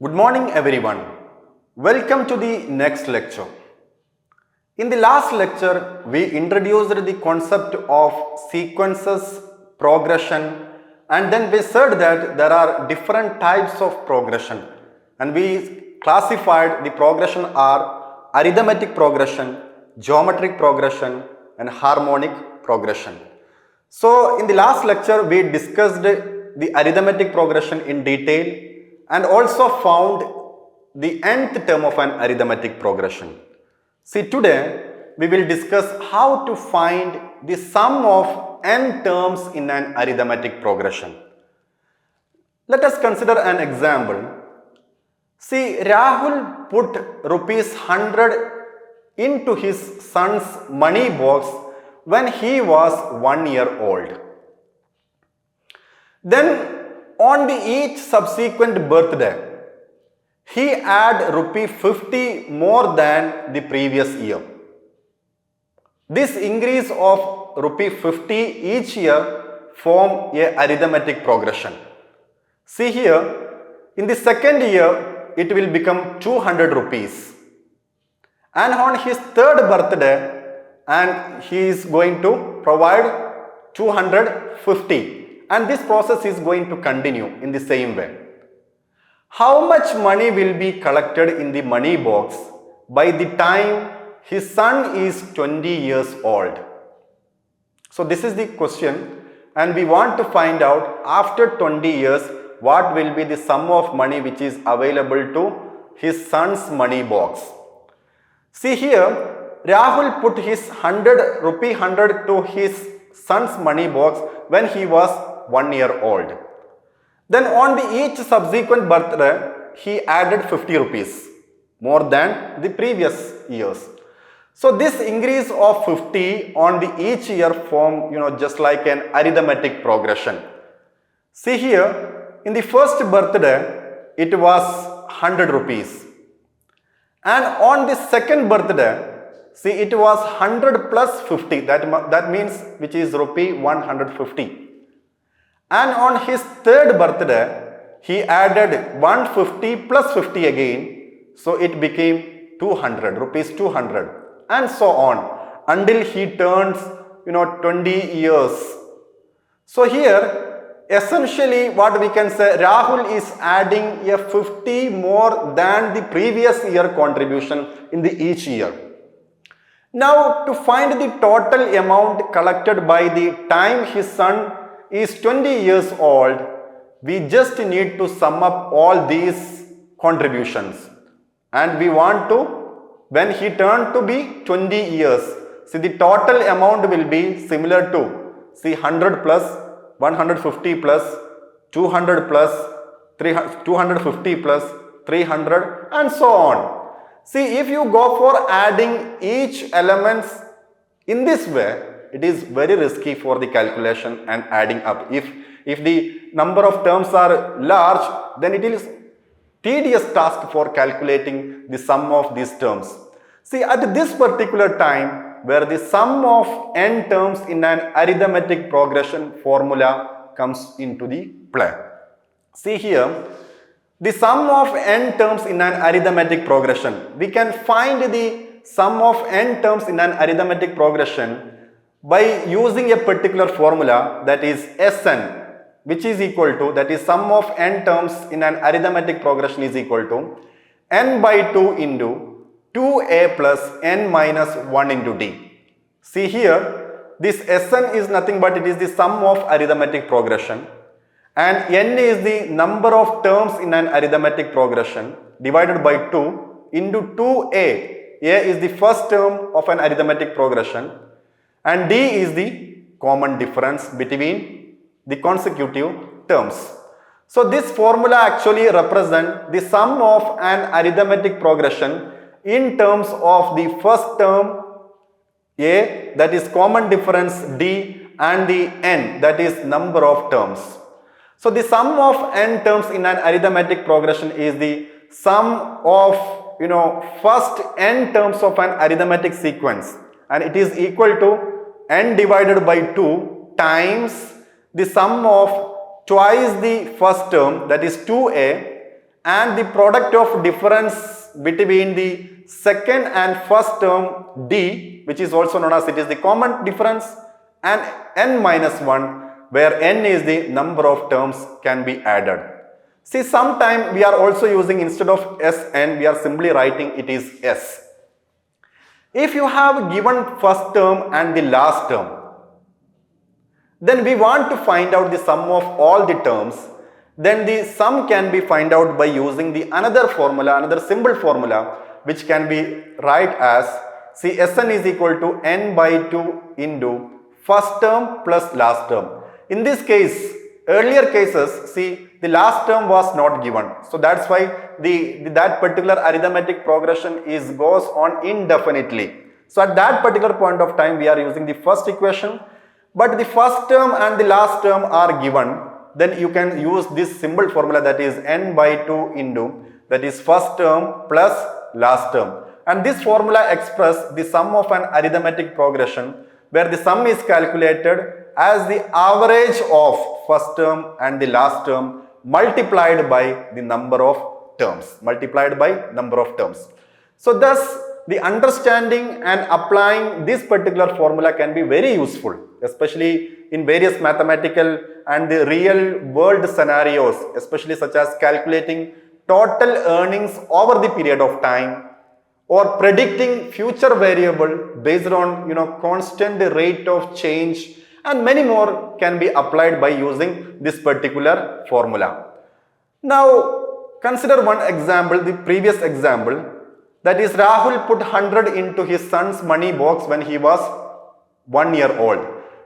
Good morning, everyone. Welcome to the next lecture. In the last lecture, we introduced the concept of sequences, progression, and then we said that there are different types of progression. And we classified the progression are arithmetic progression, geometric progression, and harmonic progression. So, in the last lecture, we discussed the arithmetic progression in detail and also found the nth term of an arithmetic progression. See, today we will discuss how to find the sum of n terms in an arithmetic progression. Let us consider an example. See, Rahul put rupees 100 into his son's money box when he was 1 year old. Then on each subsequent birthday, he had rupee 50 more than the previous year. This increase of rupee 50 each year form a arithmetic progression. See here, in the second year, it will become 200 rupees. And on his third birthday, and he is going to provide 250. And this process is going to continue in the same way. How much money will be collected in the money box by the time his son is 20 years old? So this is the question, and we want to find out after 20 years what will be the sum of money which is available to his son's money box. See here, Rahul put his 100 to his son's money box when he was 1 year old. Then on each subsequent birthday, he added 50 rupees more than the previous years. So this increase of 50 on each year form, just like an arithmetic progression. See here, in the first birthday, it was 100 rupees. And on the second birthday, see, it was 100 plus 50. That means which is rupee 150. And on his third birthday, he added 150 plus 50 again. So it became 200, rupees 200. And so on until he turns, 20 years. So here, essentially what we can say, Rahul is adding a 50 more than the previous year contribution in each year. Now, to find the total amount collected by the time his son is 20 years old, we just need to sum up all these contributions. And we want to, when he turned to be 20 years, see, the total amount will be similar to, see, 100 plus 150 plus 200 plus 250 plus 300 and so on. See, if you go for adding each elements in this way, it is very risky for the calculation and adding up. If the number of terms are large, then it is tedious task for calculating the sum of these terms. See, at this particular time, where the sum of n terms in an arithmetic progression formula comes into the play. See here, the sum of n terms in an arithmetic progression. We can find the sum of n terms in an arithmetic progression by using a particular formula, that is Sn, which is equal to, that is sum of n terms in an arithmetic progression is equal to n by 2 into 2a plus n minus 1 into d. See here, this Sn is nothing but it is the sum of arithmetic progression, and n is the number of terms in an arithmetic progression divided by 2 into 2a. A is the first term of an arithmetic progression and d is the common difference between the consecutive terms. So this formula actually represents the sum of an arithmetic progression in terms of the first term a, that is common difference d, and the n, that is number of terms. So the sum of n terms in an arithmetic progression is the sum of first n terms of an arithmetic sequence, and it is equal to n divided by 2 times the sum of twice the first term, that is 2a, and the product of difference between the second and first term d, which is also known as it is the common difference, and n minus 1, where n is the number of terms can be added. See, sometime we are also using, instead of Sn, we are simply writing it is S. If you have given first term and the last term, then we want to find out the sum of all the terms. Then the sum can be find out by using the another formula, another symbol formula, which can be write as, see, Sn is equal to n by 2 into first term plus last term. In this case, earlier cases, see, the last term was not given. So that's why that particular arithmetic progression goes on indefinitely. So at that particular point of time, we are using the first equation, but the first term and the last term are given. Then you can use this symbol formula, that is n by 2 into, that is first term plus last term. And this formula expresses the sum of an arithmetic progression, where the sum is calculated as the average of first term and the last term multiplied by the number of terms. So thus, the understanding and applying this particular formula can be very useful, especially in various mathematical and the real world scenarios, especially such as calculating total earnings over the period of time, or predicting future variable based on constant rate of change, and many more can be applied by using this particular formula. Now consider one example, the previous example, that is Rahul put 100 into his son's money box when he was 1 year old,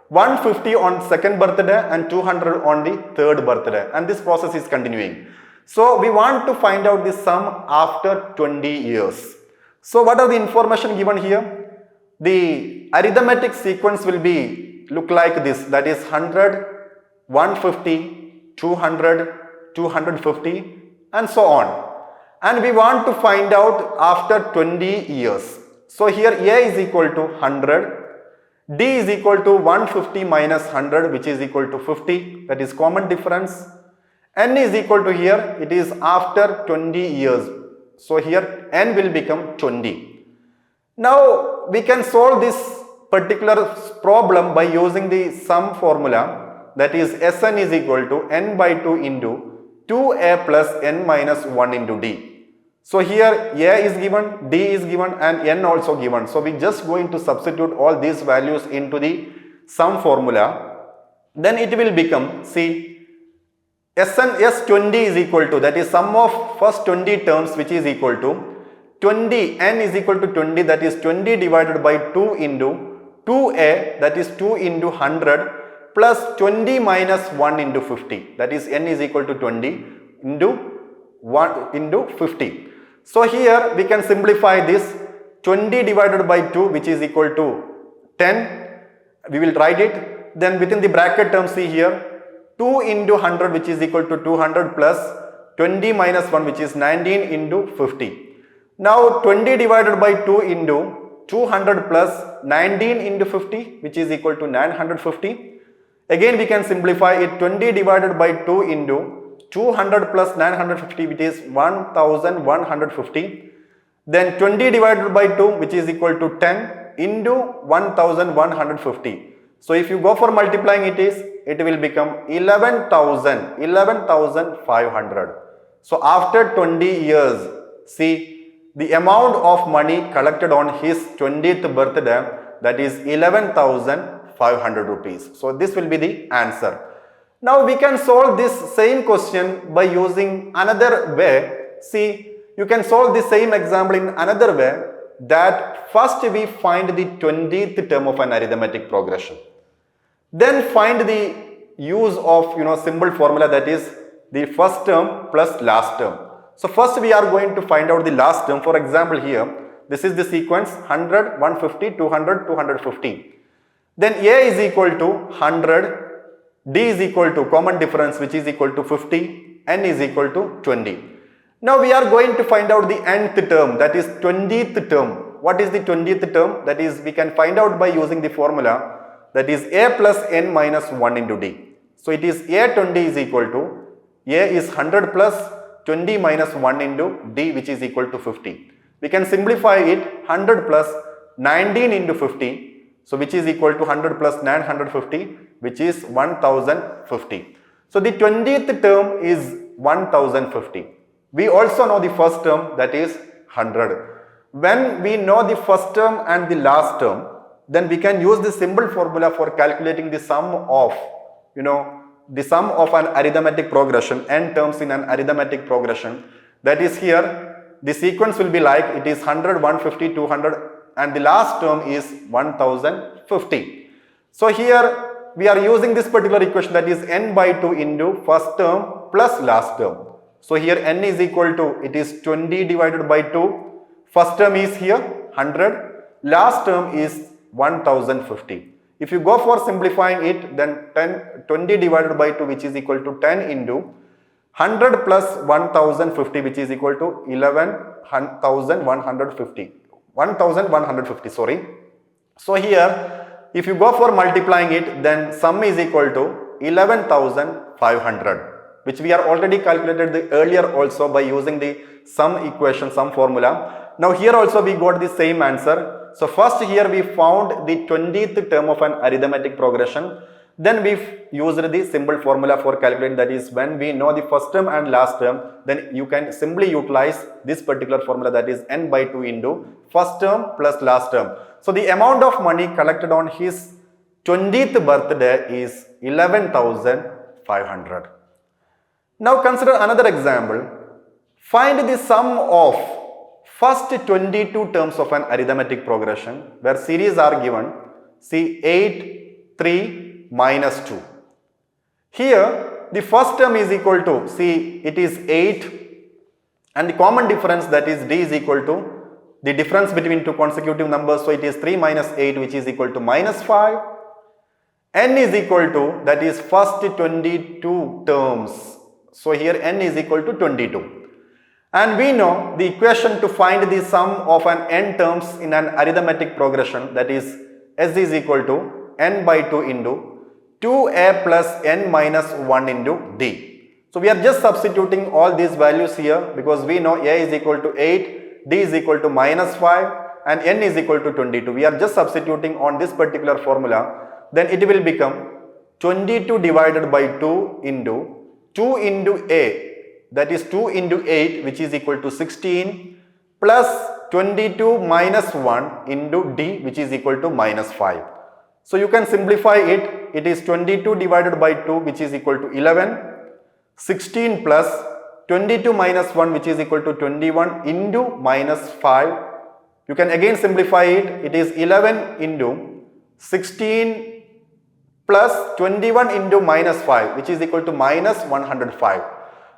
150 on second birthday and 200 on the third birthday, and this process is continuing. So we want to find out the sum after 20 years. So what are the information given here? The arithmetic sequence will be look like this, that is 100, 150, 200, 250 and so on. And we want to find out after 20 years. So here A is equal to 100, D is equal to 150 minus 100, which is equal to 50, that is common difference. N is equal to, here it is after 20 years. So here n will become 20. Now we can solve this particular problem by using the sum formula, that is Sn is equal to n by 2 into 2a plus n minus 1 into d. So here a is given, d is given and n also given. So we just going to substitute all these values into the sum formula. Then it will become, see, S20 is equal to, that is sum of first 20 terms, which is equal to 20, n is equal to 20, that is 20 divided by 2 into 2a, that is 2 into 100 plus 20 minus 1 into 50, that is n is equal to 20 into 1 into 50. So here we can simplify this, 20 divided by 2, which is equal to 10, we will write it. Then within the bracket term, see here, 2 into 100, which is equal to 200 plus 20 minus 1, which is 19 into 50. Now 20 divided by 2 into 200 plus 19 into 50, which is equal to 950. Again we can simplify it, 20 divided by 2 into 200 plus 950, which is 1150. Then 20 divided by 2, which is equal to 10 into 1150. So if you go for multiplying it will become 11,500. So after 20 years, see, the amount of money collected on his 20th birthday, that is 11,500 rupees. So this will be the answer. Now we can solve this same question by using another way. See, you can solve the same example in another way, that first we find the 20th term of an arithmetic progression. Then find the use of symbol formula, that is the first term plus last term. So first we are going to find out the last term. For example, here this is the sequence 100, 150, 200, 250. Then A is equal to 100, D is equal to common difference, which is equal to 50, N is equal to 20. Now we are going to find out the nth term, that is 20th term. What is the 20th term? That is, we can find out by using the formula, that is A plus N minus 1 into D. So it is A20 is equal to, A is 100 plus 20 minus 1 into D, which is equal to 50. We can simplify it 100 plus 19 into 50. So which is equal to 100 plus 950, which is 1050. So the 20th term is 1050. We also know the first term, that is 100. When we know the first term and the last term, then we can use the simple formula for calculating the sum of, the sum of an arithmetic progression, n terms in an arithmetic progression. That is here, the sequence will be like, it is 100, 150, 200, and the last term is 1050. So here we are using this particular equation, that is n by 2 into first term plus last term. So here n is equal to, it is 20 divided by 2. First term is here 100, last term is 1050. If you go for simplifying it, then 20 divided by 2, which is equal to 10 into 100 plus 1050, which is equal to 1150, sorry. So here, if you go for multiplying it, then sum is equal to 11,500, which we are already calculated the earlier also by using the sum equation, sum formula. Now here also we got the same answer. So first here we found the 20th term of an arithmetic progression. Then we used the simple formula for calculating, that is when we know the first term and last term, then you can simply utilize this particular formula, that is n by 2 into first term plus last term. So the amount of money collected on his 20th birthday is 11,500. Now consider another example. Find the sum of first 22 terms of an arithmetic progression where series are given. See 8, 3, minus 2. Here the first term is equal to, see it is 8, and the common difference, that is D, is equal to the difference between two consecutive numbers. So it is 3 minus 8, which is equal to minus 5. N is equal to, that is first 22 terms. So here n is equal to 22. And we know the equation to find the sum of an n terms in an arithmetic progression, that is S is equal to n by 2 into 2a plus n minus 1 into D. So we are just substituting all these values here, because we know a is equal to 8, D is equal to minus 5, and n is equal to 22. We are just substituting on this particular formula. Then it will become 22 divided by 2 into 2 into a, that is 2 into 8, which is equal to 16, plus 22 minus 1 into D, which is equal to minus 5. So you can simplify it. It is 22 divided by 2, which is equal to 11, 16 plus 22 minus 1, which is equal to 21 into minus 5. You can again simplify it. It is 11 into 16 plus 21 into minus 5, which is equal to minus 105.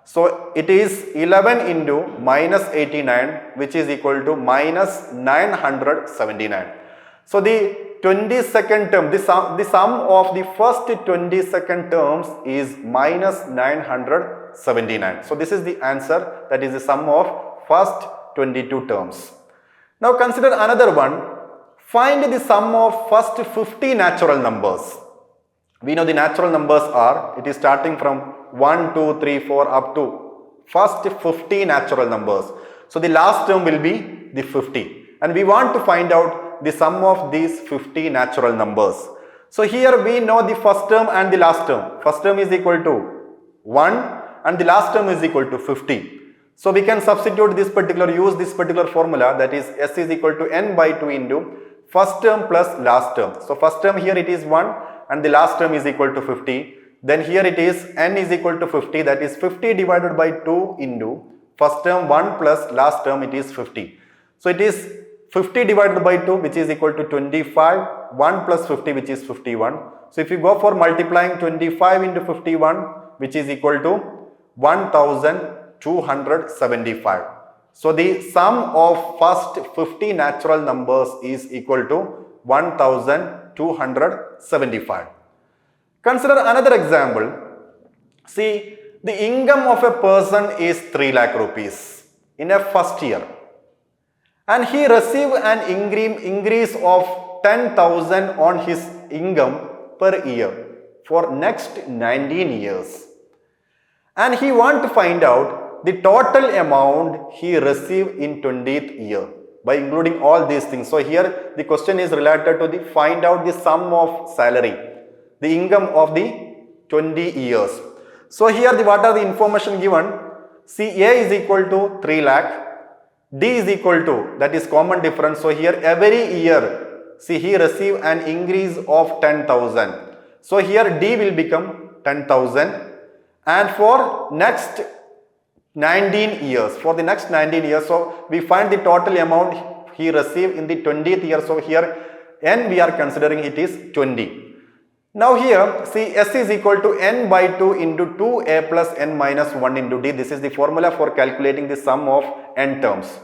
So it is 11 into minus 89, which is equal to minus 979. So the 22nd term, the sum of the first 22nd terms is minus 979. So this is the answer, that is the sum of first 22 terms. Now consider another one. Find the sum of first 50 natural numbers. We know the natural numbers are, it is starting from 1, 2, 3, 4 up to first 50 natural numbers. So the last term will be the 50. And we want to find out the sum of these 50 natural numbers. So here we know the first term and the last term. First term is equal to 1 and the last term is equal to 50. So we can substitute use this particular formula, that is S is equal to n by 2 into first term plus last term. So first term here it is 1 and the last term is equal to 50. Then here it is n is equal to 50, that is 50 divided by 2 into first term 1 plus last term, it is 50. So it is 50 divided by 2, which is equal to 25, 1 plus 50, which is 51. So if you go for multiplying 25 into 51, which is equal to 1275. So the sum of first 50 natural numbers is equal to 1275. Consider another example. See, the income of a person is 3 lakh rupees in a first year, and he received an increase of 10,000 on his income per year for next 19 years. And he want to find out the total amount he received in 20th year by including all these things. So here the question is related to the find out the sum of salary, the income of the 20 years. So here what are the information given? See, A is equal to 3 lakh, D is equal to, that is common difference. So here every year, see, he receive an increase of 10,000. So here D will become 10,000, and for next 19 years, so we find the total amount he received in the 20th year. So here N we are considering it is 20. Now here, see, S is equal to N by 2 into 2A plus N minus 1 into D. This is the formula for calculating the sum of N terms.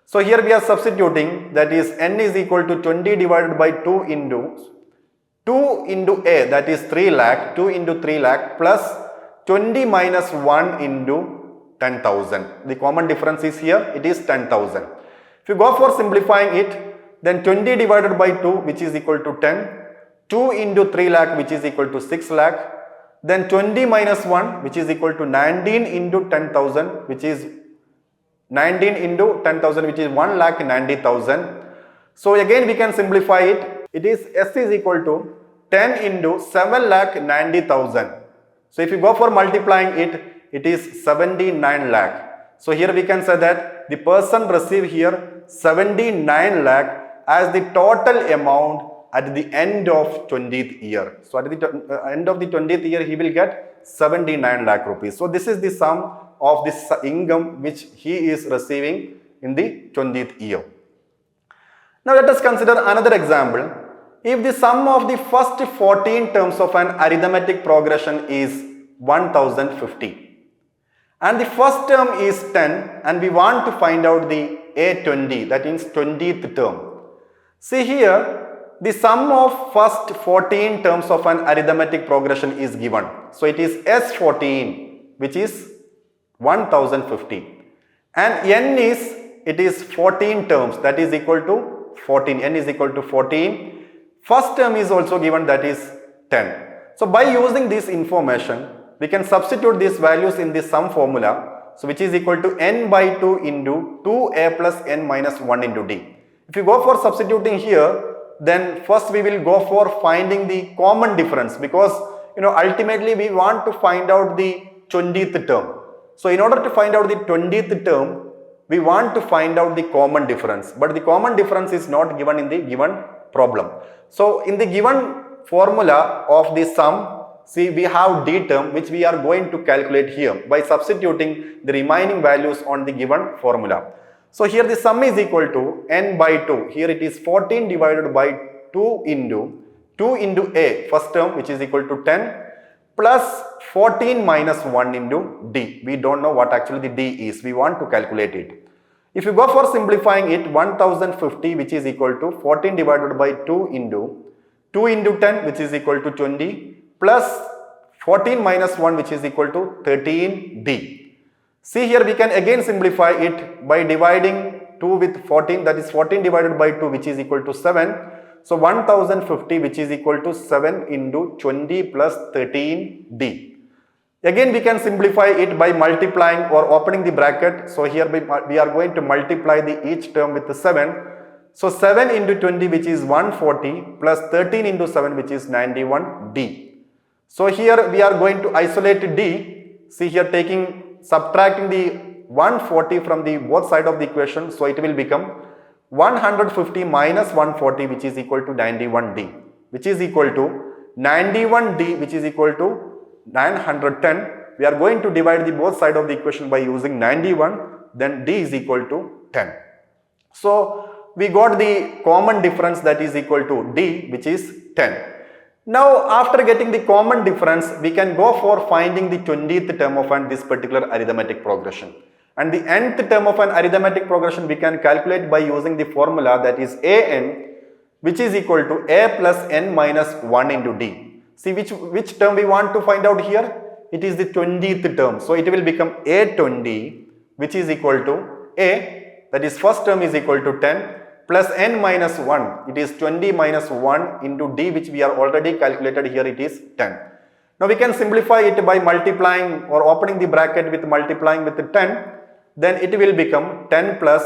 So here we are substituting, that is N is equal to 20 divided by 2 into A, that is 3 lakh, 2 into 3 lakh plus 20 minus 1 into 10,000. The common difference is here, it is 10,000. If you go for simplifying it, then 20 divided by 2, which is equal to 10, 2 into 3 lakh, which is equal to 6 lakh, then 20 minus 1, which is equal to 19 into 10,000, which is 19 into 10,000, which is 1,90,000. So again we can simplify it. It is S is equal to 10 into 7,90,000. So if you go for multiplying it, it is 79 lakh. So here we can say that the person received here 79 lakh as the total amount at the end of 20th year. So at the end of the 20th year, he will get 79 lakh rupees. So this is the sum of this income which he is receiving in the 20th year. Now let us consider another example. If the sum of the first 14 terms of an arithmetic progression is 1050 and the first term is 10 and we want to find out the A20, that means 20th term. See here, the sum of first 14 terms of an arithmetic progression is given. So it is S14, which is 1050, and N is, it is 14 terms, that is equal to 14. N is equal to 14. First term is also given, that is 10. So by using this information, we can substitute these values in the sum formula, so which is equal to N by 2 into 2A plus N minus 1 into D. If you go for substituting here, then first we will go for finding the common difference, because ultimately we want to find out the 20th term. So in order to find out the 20th term, we want to find out the common difference, but the common difference is not given in the given problem. So in the given formula of the sum, see, we have D term which we are going to calculate here by substituting the remaining values on the given formula. So here the sum is equal to N by 2. Here it is 14 divided by 2 into A, first term, which is equal to 10, plus 14 minus 1 into D. We don't know what actually the D is. We want to calculate it. If you go for simplifying it, 1050, which is equal to 14 divided by 2 into 10, which is equal to 20, plus 14 minus 1, which is equal to 13D. See here we can again simplify it by dividing 2 with 14, that is 14 divided by 2, which is equal to 7. So 1050, which is equal to 7 into 20 plus 13D. Again we can simplify it by multiplying or opening the bracket. So here we are going to multiply each term with the 7. So 7 into 20, which is 140, plus 13 into 7, which is 91D. So here we are going to isolate D. See here, subtracting the 140 from the both side of the equation, so it will become 150 minus 140, which is equal to 91D, which is equal to 91D, which is equal to 910. We are going to divide the both side of the equation by using 91, then D is equal to 10. So we got the common difference, that is equal to D, which is 10. Now after getting the common difference, we can go for finding the 20th term of this particular arithmetic progression. And the nth term of an arithmetic progression we can calculate by using the formula, that is An, which is equal to A plus N minus 1 into D. See which term we want to find out here? It is the 20th term. So it will become A20, which is equal to A, that is first term is equal to 10, plus N minus 1, it is 20 minus 1 into D, which we are already calculated here, it is 10. Now we can simplify it by multiplying or opening the bracket with multiplying with 10. Then it will become 10 plus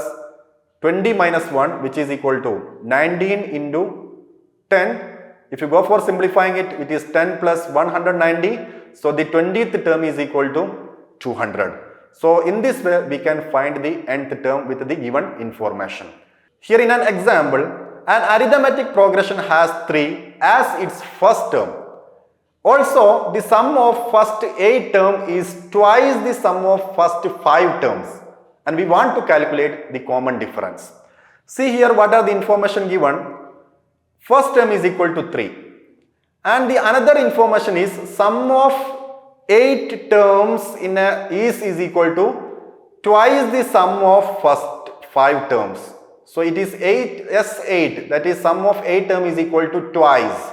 20 minus 1, which is equal to 19 into 10. If you go for simplifying it, it is 10 plus 190. So the 20th term is equal to 200. So in this way, we can find the nth term with the given information. Here in an example, an arithmetic progression has 3 as its first term. Also, the sum of first 8 term is twice the sum of first 5 terms. And we want to calculate the common difference. See here what are the information given. First term is equal to 3. And the another information is sum of 8 terms is equal to twice the sum of first 5 terms. So it is 8 S8, that is sum of 8 term is equal to twice.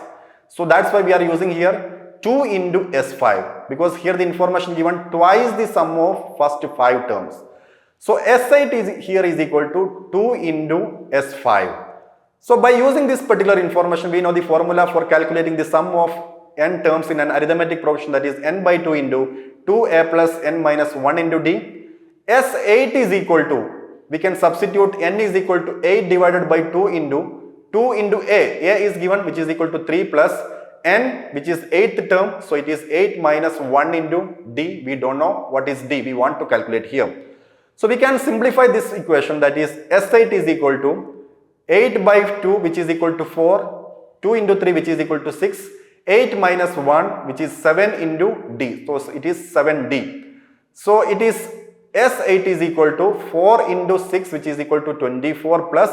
So that's why we are using here 2 into S5, because here the information given twice the sum of first 5 terms. So S8 is here is equal to 2 into S5. So by using this particular information, we know the formula for calculating the sum of n terms in an arithmetic progression, that is n by 2 into 2a plus n minus 1 into d. S8 is equal to, we can substitute n is equal to 8 divided by 2 into a. A is given, which is equal to 3 plus n, which is 8th term. So it is 8 minus 1 into d. We don't know what is d. We want to calculate here. So we can simplify this equation, that is S8 is equal to 8 by 2, which is equal to 4, 2 into 3, which is equal to 6, 8 minus 1, which is 7 into d. So it is 7d. So it is S8 is equal to 4 into 6, which is equal to 24 plus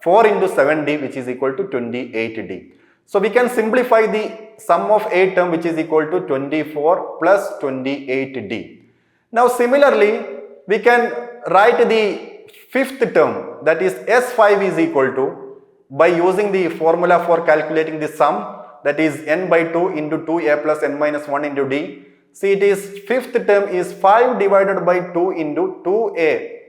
4 into 7d, which is equal to 28d. So we can simplify the sum of 8 term, which is equal to 24 plus 28d. Now similarly, we can write the fifth term, that is S5 is equal to, by using the formula for calculating the sum, that is n by 2 into 2a plus n minus 1 into d. See, it is fifth term is 5 divided by 2 into 2a,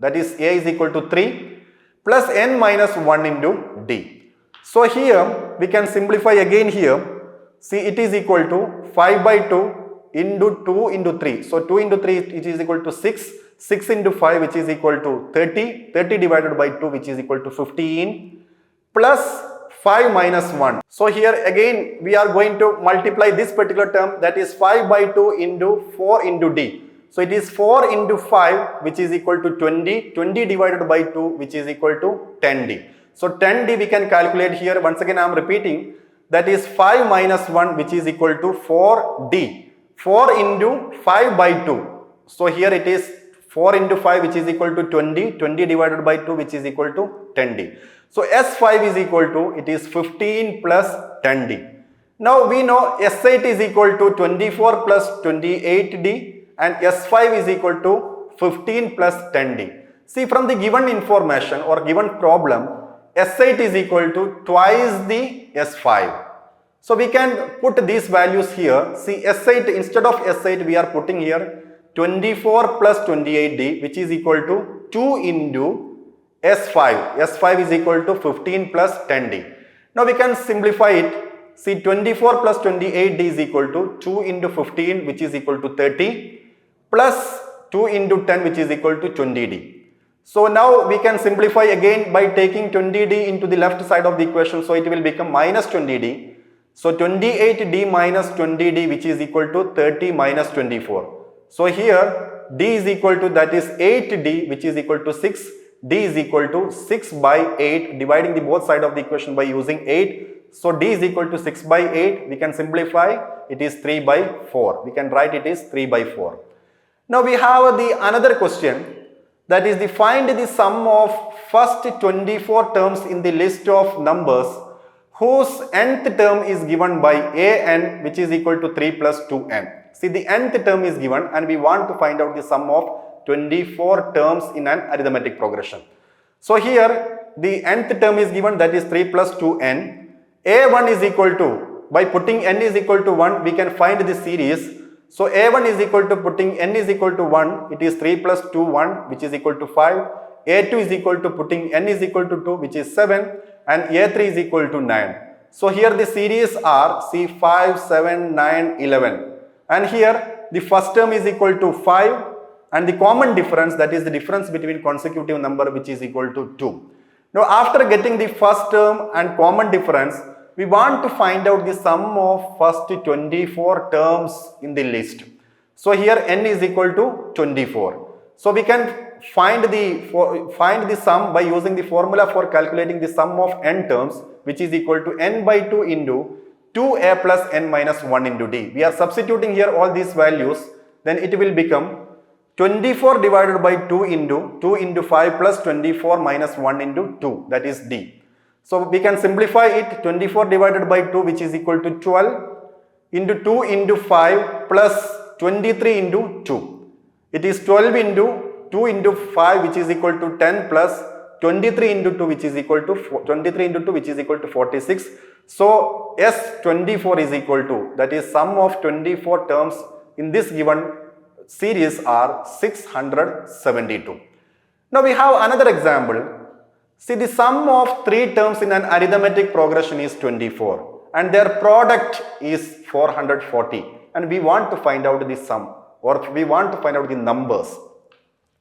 that is a is equal to 3 plus n minus 1 into d. So here we can simplify again here. See, it is equal to 5 by 2 into 2 into 3. So 2 into 3 it is equal to 6. 6 into 5, which is equal to 30. 30 divided by 2, which is equal to 15 plus 5 minus 1. So here again we are going to multiply this particular term, that is 5 by 2 into 4 into d. So it is 4 into 5, which is equal to 20. 20 divided by 2, which is equal to 10d. So 10d we can calculate here. Once again I am repeating, that is 5 minus 1, which is equal to 4d. 4 into 5 by 2. So here it is 4 into 5, which is equal to 20. 20 divided by 2, which is equal to 10d. So S5 is equal to, it is 15 plus 10d. Now we know S8 is equal to 24 plus 28d and S5 is equal to 15 plus 10d. See, from the given information or given problem, S8 is equal to twice the S5. So we can put these values here. See, S8, instead of S8 we are putting here 24 plus 28d, which is equal to 2 into S5. S5 is equal to 15 plus 10d. Now we can simplify it. See, 24 plus 28d is equal to 2 into 15, which is equal to 30, plus 2 into 10, which is equal to 20d. So now we can simplify again by taking 20d into the left side of the equation. So it will become minus 20d. So 28d minus 20d, which is equal to 30 minus 24. So here d is equal to, that is 8d, which is equal to 6. D is equal to 6 by 8, dividing the both side of the equation by using 8. So d is equal to 6 by 8. We can simplify, it is 3 by 4. We can write it is 3 by 4. Now we have the another question, that is the find the sum of first 24 terms in the list of numbers whose nth term is given by an, which is equal to 3 plus 2n. See, the nth term is given and we want to find out the sum of 24 terms in an arithmetic progression. So here the nth term is given, that is 3 plus 2n. A1 is equal to, by putting n is equal to 1, we can find the series. So A1 is equal to, putting n is equal to 1, it is 3 plus 2, 1, which is equal to 5. A2 is equal to, putting n is equal to 2, which is 7, and A3 is equal to 9. So here the series are see 5, 7, 9, 11. And here the first term is equal to 5 and the common difference, that is the difference between consecutive number, which is equal to 2. Now after getting the first term and common difference, we want to find out the sum of first 24 terms in the list. So here n is equal to 24. So we can find the sum by using the formula for calculating the sum of n terms, which is equal to n by 2 into 2a plus n minus 1 into d. We are substituting here all these values, then it will become 24 divided by 2 into 5 plus 24 minus 1 into 2, that is d. So we can simplify it, 24 divided by 2, which is equal to 12 into 2 into 5 plus 23 into 2. It is 12 into 2 into 5, which is equal to 10 plus 23 into 2, which is equal to 23 into 2, which is equal to 46. So S24 is equal to, that is sum of 24 terms in this given series are 672. Now we have another example. See, the sum of 3 terms in an arithmetic progression is 24 and their product is 440, and we want to find out the sum, or we want to find out the numbers.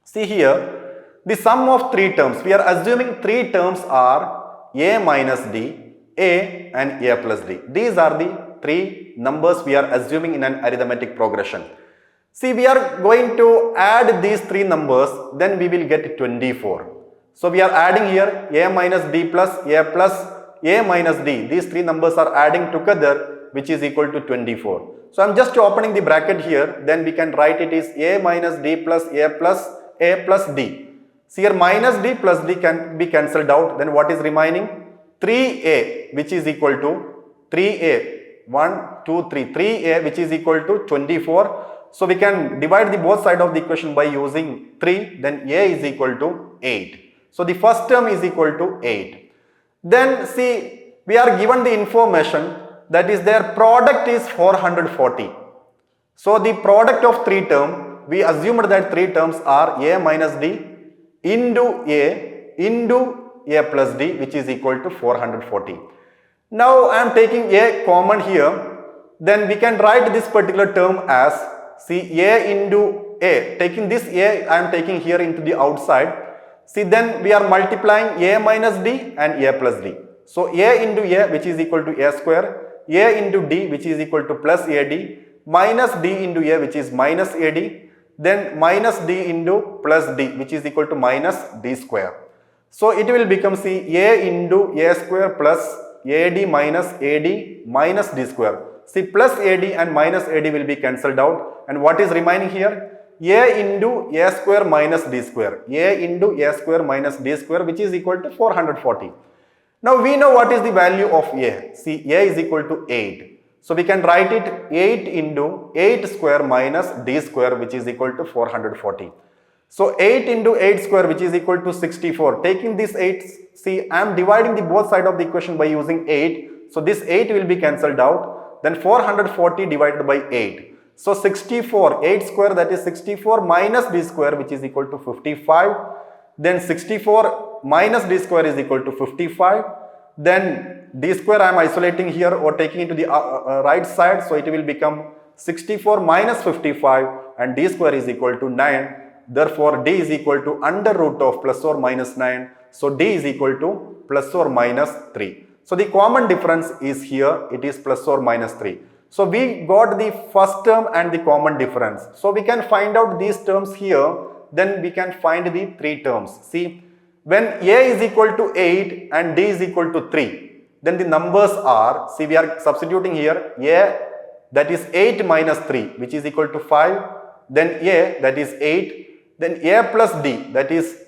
See here, the sum of 3 terms, we are assuming 3 terms are a minus d, a and a plus d. These are the 3 numbers we are assuming in an arithmetic progression. See, we are going to add these 3 numbers, then we will get 24. So we are adding here a minus d plus a minus d. These 3 numbers are adding together, which is equal to 24. So I am just opening the bracket here, then we can write it is a minus d plus a plus d. See here, minus d plus d can be cancelled out, then what is remaining? 3a, which is equal to 3a, 1, 2, 3, 3a, which is equal to 24. So we can divide the both side of the equation by using 3, then a is equal to 8. So the first term is equal to 8. Then see, we are given the information that is their product is 440. So the product of 3 terms, we assumed that 3 terms are a minus d into a plus d, which is equal to 440. Now I am taking a common here, then we can write this particular term as see a into a. Taking this a, I am taking here into the outside. See, then we are multiplying a minus d and a plus d. So a into a, which is equal to a square, a into d, which is equal to plus ad, minus d into a, which is minus ad, then minus d into plus d, which is equal to minus d square. So it will become see a into a square plus ad minus d square. See, plus ad and minus ad will be cancelled out, and what is remaining here? A into a square minus d square, a into a square minus d square, which is equal to 440. Now we know what is the value of a. See, a is equal to 8. So we can write it 8 into 8 square minus d square, which is equal to 440. So 8 into 8 square, which is equal to 64. Taking this 8, see, I am dividing the both side of the equation by using 8. So this 8 will be cancelled out. Then 440 divided by 8. So 64, 8 square, that is 64 minus d square, which is equal to 55. Then 64 minus d square is equal to 55. Then d square I am isolating here or taking it to the right side. So it will become 64 minus 55 and d square is equal to 9. Therefore, d is equal to under root of plus or minus 9. So d is equal to plus or minus 3. So the common difference is here, it is plus or minus 3. So we got the first term and the common difference. So we can find out these terms here, then we can find the 3 terms. See, when a is equal to 8 and d is equal to 3, then the numbers are, see, we are substituting here a, that is 8 minus 3, which is equal to 5, then a, that is 8, then a plus d, that is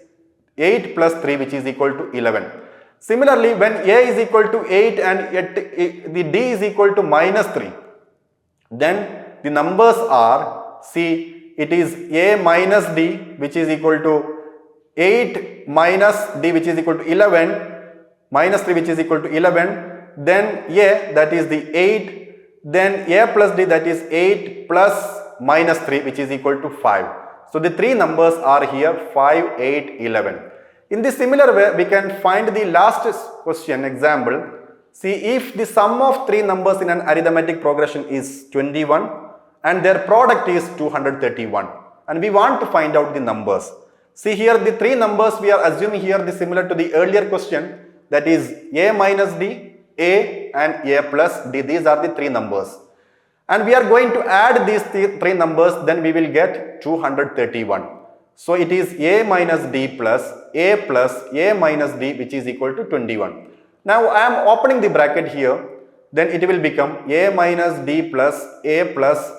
8 plus 3, which is equal to 11. Similarly, when a is equal to 8 and the d is equal to minus 3, then the numbers are, see, it is a minus d, which is equal to 8 minus d, which is equal to 11, minus 3, which is equal to 11, then a, that is the 8, then a plus d, that is 8 plus minus 3, which is equal to 5. So the 3 numbers are here 5, 8, 11. In the similar way, we can find the last question example. See, if the sum of three numbers in an arithmetic progression is 21 and their product is 231 and we want to find out the numbers. See here the three numbers we are assuming here the similar to the earlier question, that is a minus d, a and a plus d. These are the three numbers. And we are going to add these three numbers, then we will get 231. So it is a minus d plus a minus d, which is equal to 21. Now I am opening the bracket here, then it will become a minus d plus a plus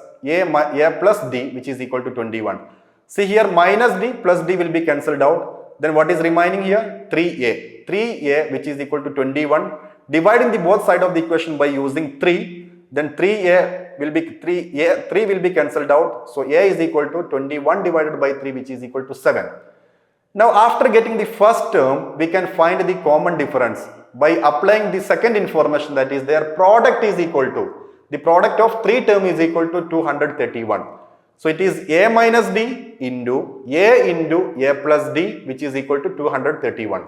d, which is equal to 21. See here minus d plus d will be cancelled out. Then what is remaining here? 3a. 3a, which is equal to 21. Dividing the both side of the equation by using 3, then 3 will be cancelled out. So a is equal to 21 divided by 3, which is equal to 7. Now after getting the first term, we can find the common difference by applying the second information, that is their product is equal to, the product of three term is equal to 231. So it is a minus d into a plus d, which is equal to 231.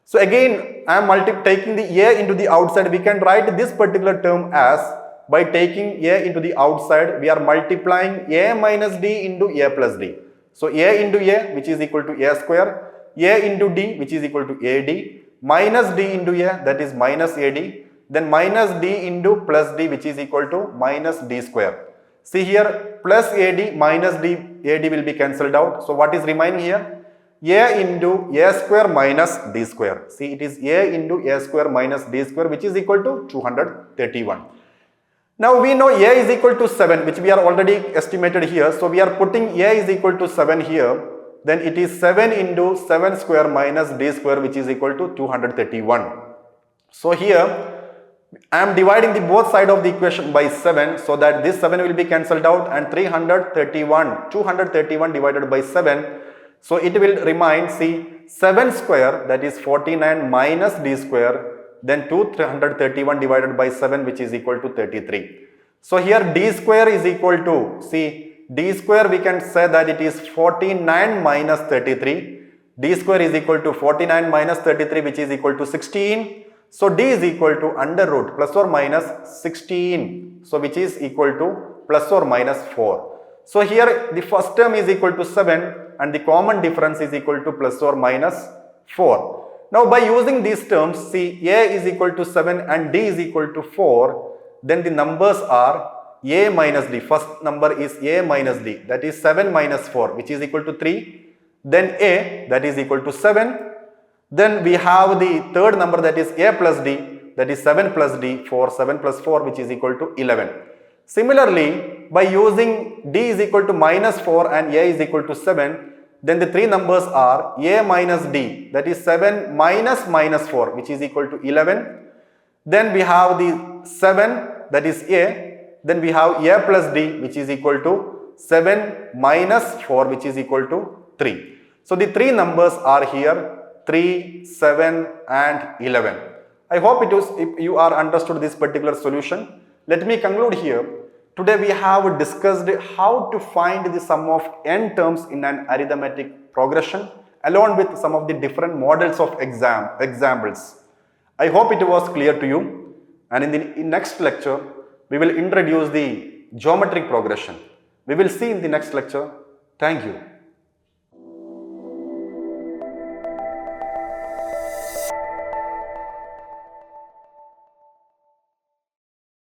So again I am taking the a into the outside. We can write this particular term as, by taking a into the outside, we are multiplying a minus d into a plus d. So a into a, which is equal to a square, a into d, which is equal to ad, minus d into a, that is minus ad, then minus d into plus d, which is equal to minus d square. See here plus ad minus ad will be cancelled out. So what is remaining here? A into a square minus d square. See, it is a into a square minus d square, which is equal to 231. Now we know a is equal to 7, which we are already estimated here. So we are putting a is equal to 7 here. Then it is 7 into 7 square minus d square, which is equal to 231. So here I am dividing the both side of the equation by 7, so that this 7 will be cancelled out and 231 divided by 7. So it will remain, see, 7 square, that is 49 minus d square, then 231 divided by 7, which is equal to 33. So here d square is equal to, see, d square we can say that it is 49 minus 33. D square is equal to 49 minus 33, which is equal to 16. So d is equal to under root plus or minus 16. So which is equal to plus or minus 4. So here the first term is equal to 7 and the common difference is equal to plus or minus 4. Now by using these terms, see, a is equal to 7 and d is equal to 4, then the numbers are a minus d. First number is a minus d, that is 7 minus 4, which is equal to 3. Then a, that is equal to 7. Then we have the third number, that is a plus d, that is 7 plus d, 7 plus 4, which is equal to 11. Similarly, by using d is equal to minus 4 and a is equal to 7, then the three numbers are a minus d, that is 7 minus minus 4, which is equal to 11. Then we have the 7, that is a. Then we have a plus d, which is equal to 7 minus 4, which is equal to 3. So the three numbers are here 3, 7 and 11. I hope if you are understood this particular solution. Let me conclude here. Today we have discussed how to find the sum of n terms in an arithmetic progression along with some of the different models of examples. I hope it was clear to you, and in the next lecture we will introduce the geometric progression. We will see in the next lecture. Thank you.